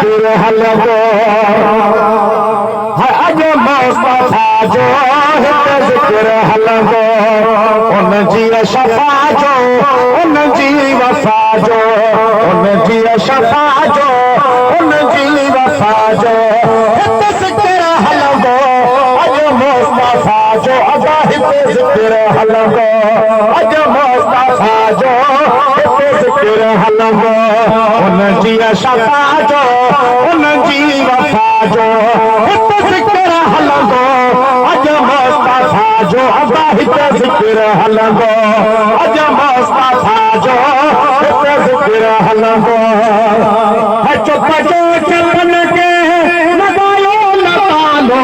जिक्र हलंदो है अज मुस्तफा जो हिते जिक्र हलंदो उन जी शफा जो उन जी वफा जो उन जी शफा जो उन जी वफा जो हिते जिक्र हलंदो अज मुस्तफा जो अदा हिते जिक्र हलंदो अज मुस्तफा जो हिते जिक्र हलंदो उन जी शफा जो उन जी वफा जो हिते जिक्र हलंदो अज मुस्तफा जो अदा हिते जिक्र हलंदो अज मुस्तफा जो हिते जिक्र हलंदो है चुप जो चपन के लगायो लगालो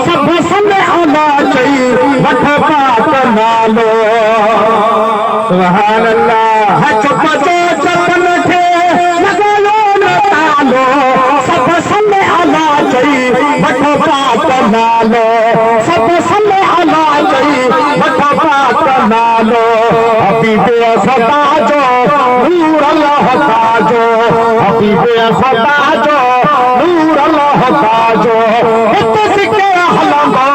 सब समय आला चई वठ पात नालो सुभान अल्लाह है चुप जो चपन के लगायो लगालो सब समय आला चई वठ पात नालो सब समय आला चई वठ पात नालो हबीबे खुदा जो नूर अल्लाह ताजो हबीबे खुदा जो नूर अल्लाह ताजो हिते जिक्र हलंदो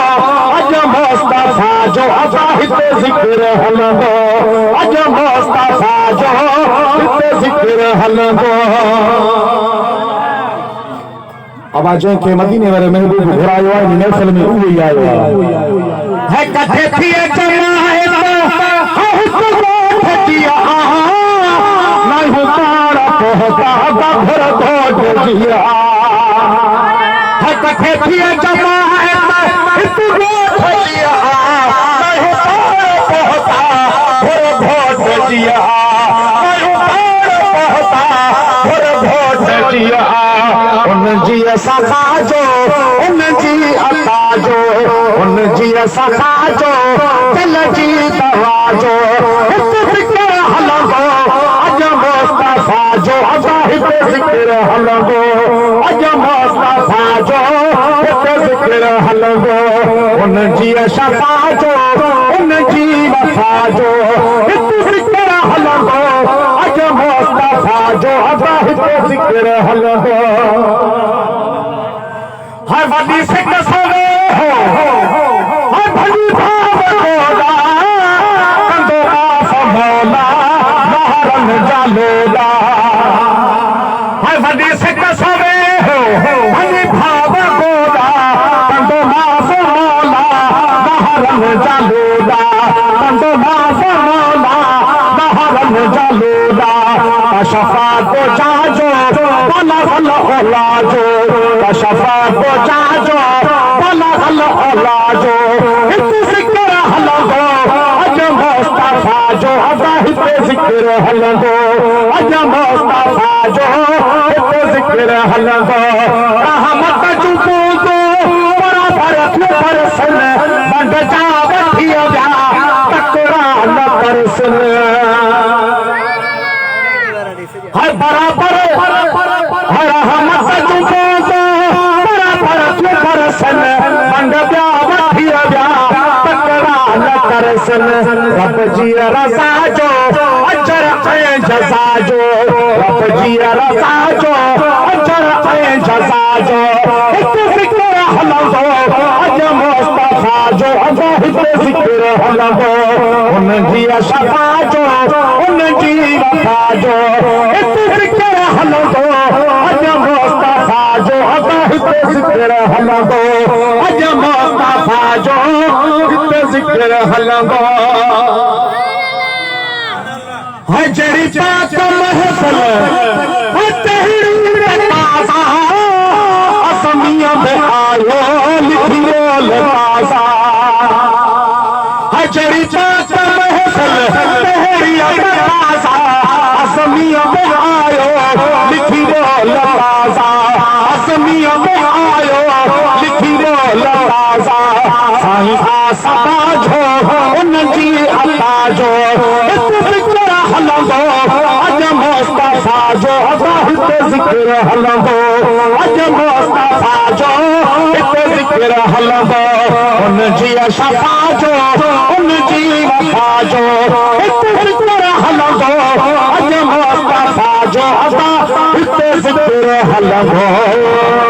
अज मुस्तफा जो अदा हिते जिक्र हलंदो अज मुस्तफा जो हिते जिक्र हलंदो अब जंहिंखे मदीने वारे महबूब घुरायो आहे इन महफ़िल में उहो ई आयो है कथे थिए जमायत नहीं तारा पहुंचा घर घोट दिया है कथे थिए जमायत दिया नहीं तारा पहुंचा घर घोट दिया नहीं तारा पहुंचा घर घोट दिया उन जी सखा जो उन जी अता जो उन जी सखा जो दिल जी दवा जो हिते जिक्र हलंदो अज मुस्तफा जो अदा हिते जिक्र हलंदो अज मुस्तफा जो हिते जिक्र हलंदो उन जी शफा जो उन जी वफा जो हिते जिक्र हलंदो अज मुस्तफा जो अदा हिते जिक्र हलंदो है वॾी सिक सवे हो है भली भाव गोला कंदो माफ़ मौला महरन जालोला है वॾी सिक सवे हो भली भाव गोला कंदो माफ़ मौला महरन जालोला कंदो माफ़ मौला महरन जालोला शफा को जाजो बला गल ओला जो शफा को जाजो बला गल ओला जो हिते जिक्र हलंदो अज मुस्तफा जो अदा हिते जिक्र हलंदो अज मुस्तफा जो हिते जिक्र हलंदो रहमत चुको तो बराबर परसन बंद जा वठी विया तकरा न परसन है बराबर रहमत चुको तो बराबर परसन बंद जा वठी विया तकरा न परसन रब जी रज़ा जो अजर ऐं जज़ा जो रब जी रज़ा जो अजर ऐं जज़ा जो हिते जिक्र हलंदो अज मुस्तफा जो अदा हिते जिक्र हलंदो उन जी शफा जो उन जी वफा जो हिते जिक्र हलंदो अज मुस्तफा जो अदा हिते जिक्र हलंदो अज मुस्तफा जो हिते जिक्र हलंदो है जड़ी पाक महफिल है तहरीर ताज़ा असमिया में आयो लिखियो ताज़ा है जड़ी पाक महफिल तहरीर ताज़ा असमिया में आयो लिखियो ताज़ा असमिया में आयो लिखियो ताज़ा साईं आसमा जो उन जी अता जो हिते जिक्र हलंदो अज मुस्तफा जो अदा हिते जिक्र हलंदो अज मुस्तफा जो हिते जिक्र हलंदो उन जी शफा जो उन जी वफा जो हिते जिक्र हलंदो अज मुस्तफा जो अदा हिते जिक्र zikir halando